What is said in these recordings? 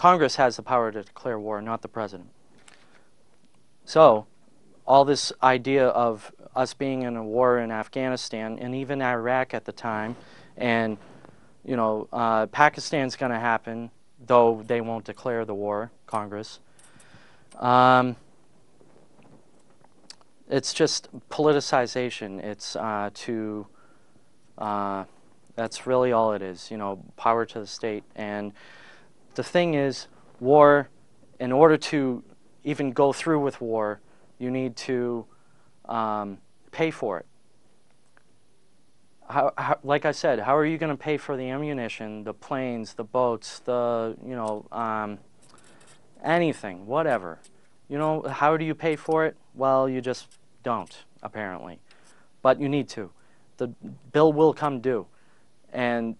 Congress has the power to declare war, not the president. So all this idea of us being in a war in Afghanistan and even Iraq at the time, and you know, Pakistan's going to happen, though they won't declare the war, Congress. It's just politicization. It's that's really all it is, you know, power to the state. And the thing is, war, in order to even go through with war, you need to pay for it. Like I said, how are you going to pay for the ammunition, the planes, the boats, the, you know, anything, whatever? You know, how do you pay for it? Well, you just don't, apparently. But you need to. The bill will come due. And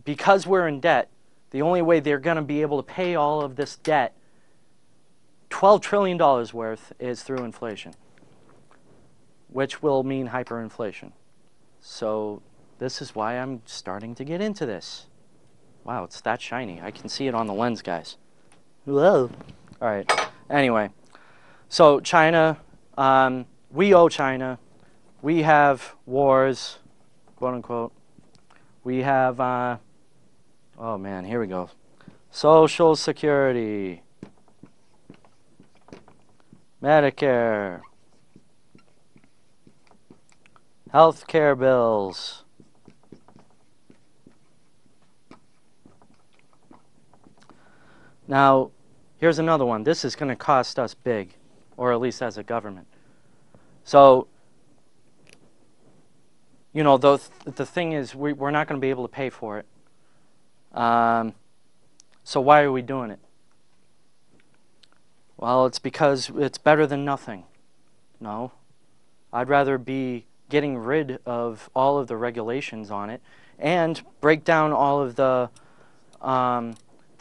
because we're in debt, the only way they're going to be able to pay all of this debt, $12 trillion worth, is through inflation, which will mean hyperinflation. So this is why I'm starting to get into this. Wow, it's that shiny. I can see it on the lens, guys. Whoa. All right. Anyway, so China, we owe China. We have wars, quote unquote. We have, oh man, here we go. Social Security, Medicare, health care bills. Now, here's another one. This is going to cost us big, or at least as a government. So, you know, the thing is, we're not going to be able to pay for it. So why are we doing it? Well, it's because it's better than nothing. No. I'd rather be getting rid of all of the regulations on it and break down all of the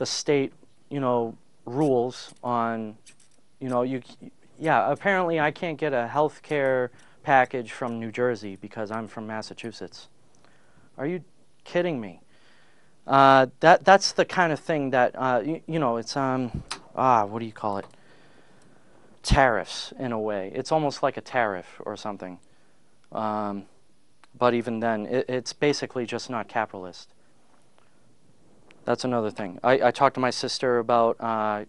state, you know, rules on, you know, yeah, apparently I can't get a health care package from New Jersey because I'm from Massachusetts. Are you kidding me? That's the kind of thing that, you know, it's, what do you call it? Tariffs, in a way. It's almost like a tariff or something. But even then, it's basically just not capitalist. That's another thing. I talked to my sister about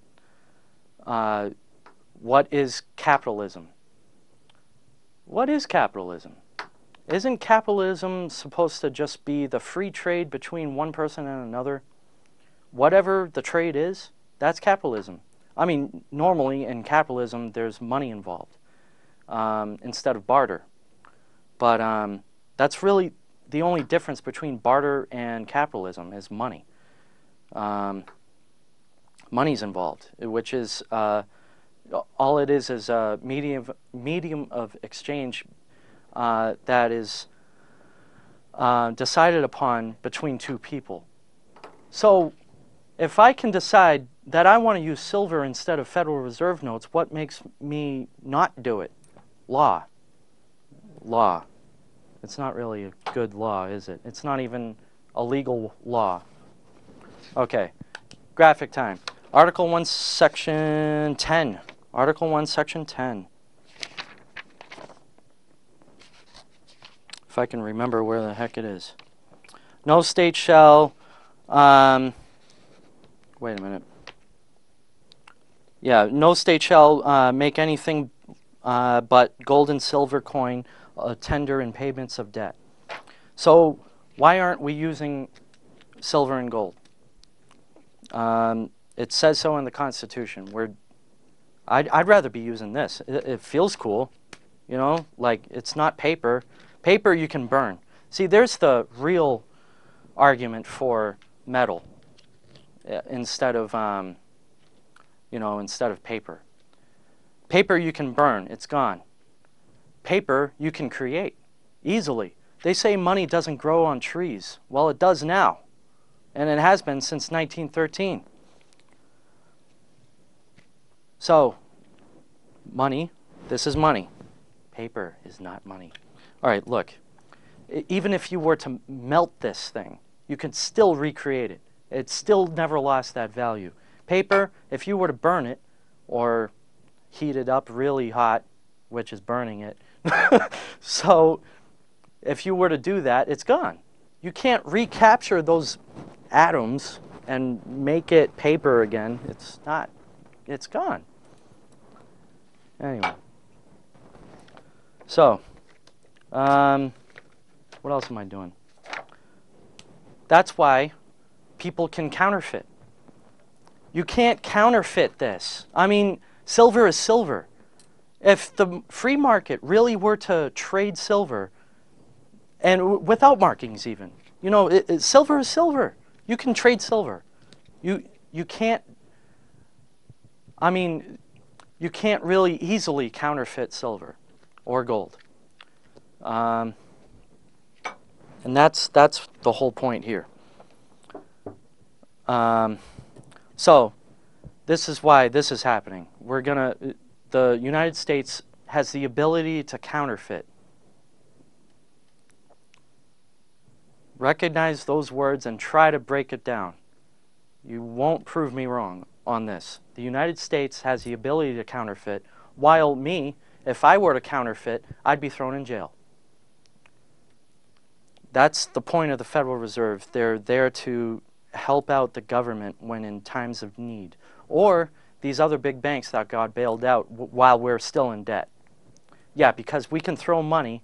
what is capitalism? What is capitalism? Isn't capitalism supposed to just be the free trade between one person and another? Whatever the trade is, that's capitalism. I mean, normally in capitalism, there's money involved instead of barter. But that's really the only difference between barter and capitalism is money. Money's involved, which is all it is a medium of exchange that is decided upon between two people. So if I can decide that I want to use silver instead of Federal Reserve notes, what makes me not do it? Law. Law. It's not really a good law, is it? It's not even a legal law. Okay, graphic time. Article 1, Section 10. Article 1, Section 10. If I can remember where the heck it is. No state shall, wait a minute. Yeah, no state shall make anything but gold and silver coin tender in payments of debt. So why aren't we using silver and gold? It says so in the Constitution. I'd rather be using this. It feels cool, you know, like it's not paper. Paper you can burn. See, there's the real argument for metal instead of, you know, instead of paper. Paper you can burn. It's gone. Paper you can create easily. They say money doesn't grow on trees. Well, it does now, and it has been since 1913. So, money, this is money. Paper is not money. All right, look. Even if you were to melt this thing, you can still recreate it. It still never lost that value Paper, if you were to burn it or heat it up really hot, which is burning it, so if you were to do that, it's gone. You can't recapture those atoms and make it paper again. It's not, it's gone. Anyway. So, what else am I doing? That's why people can counterfeit. You can't counterfeit this. I mean, silver is silver. If the free market really were to trade silver, and without markings even, you know, silver is silver. You can trade silver. You can't, I mean, you can't really easily counterfeit silver or gold. And that's the whole point here. So this is why this is happening. The United States has the ability to counterfeit. Recognize those words and try to break it down. You won't prove me wrong on this. The United States has the ability to counterfeit, while me, if I were to counterfeit, I'd be thrown in jail. That's the point of the Federal Reserve. They're there to help out the government when in times of need. Or these other big banks that got bailed out while we're still in debt. Yeah, because we can throw money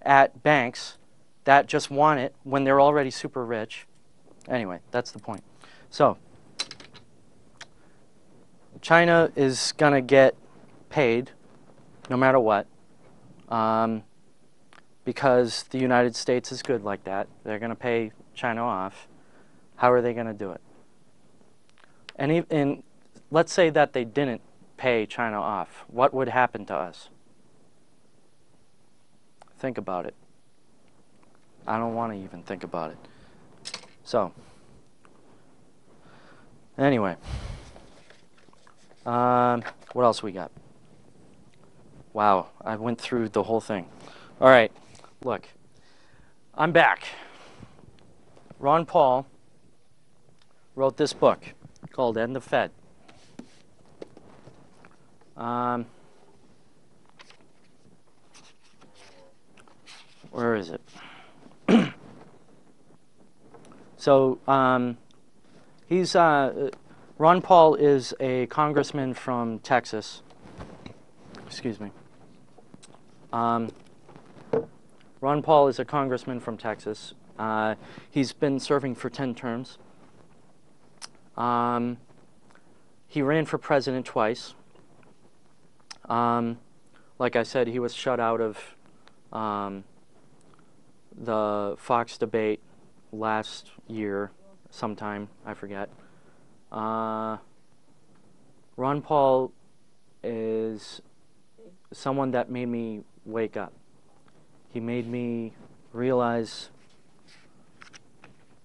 at banks that just want it when they're already super rich. Anyway, that's the point. So, China is going to get paid no matter what, because the United States is good like that. They're going to pay China off. How are they going to do it? And let's say that they didn't pay China off. What would happen to us? Think about it. I don't want to even think about it. So, anyway, what else we got? Wow, I went through the whole thing. All right, look, I'm back. Ron Paul wrote this book called End the Fed. Where is it? So, Ron Paul is a congressman from Texas. Excuse me. Ron Paul is a congressman from Texas. He's been serving for 10 terms. He ran for president twice. Like I said, he was shut out of the Fox debate last year, sometime, I forget. Ron Paul is someone that made me wake up. He made me realize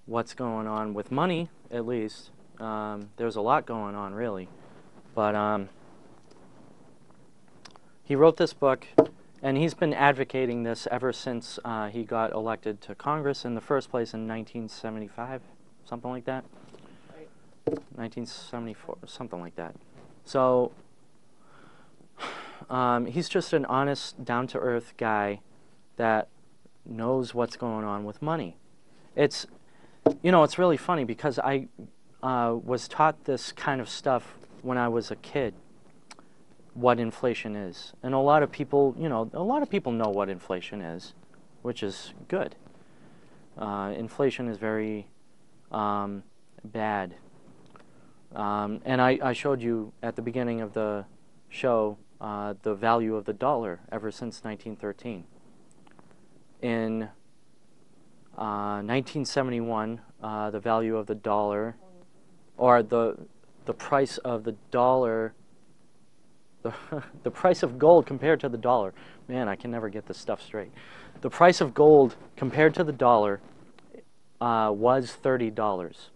what's going on with money, at least. There's a lot going on, really. But he wrote this book, and he's been advocating this ever since he got elected to Congress in the first place in 1975, something like that. 1974, something like that. So he's just an honest, down-to-earth guy that knows what's going on with money. It's, you know, it's really funny because I was taught this kind of stuff when I was a kid, what inflation is. And a lot of people, you know, a lot of people know what inflation is, which is good. Inflation is very bad. And I showed you at the beginning of the show the value of the dollar ever since 1913. In 1971, the value of the dollar, or the price of the dollar, the price of gold compared to the dollar. Man, I can never get this stuff straight. The price of gold compared to the dollar was $30.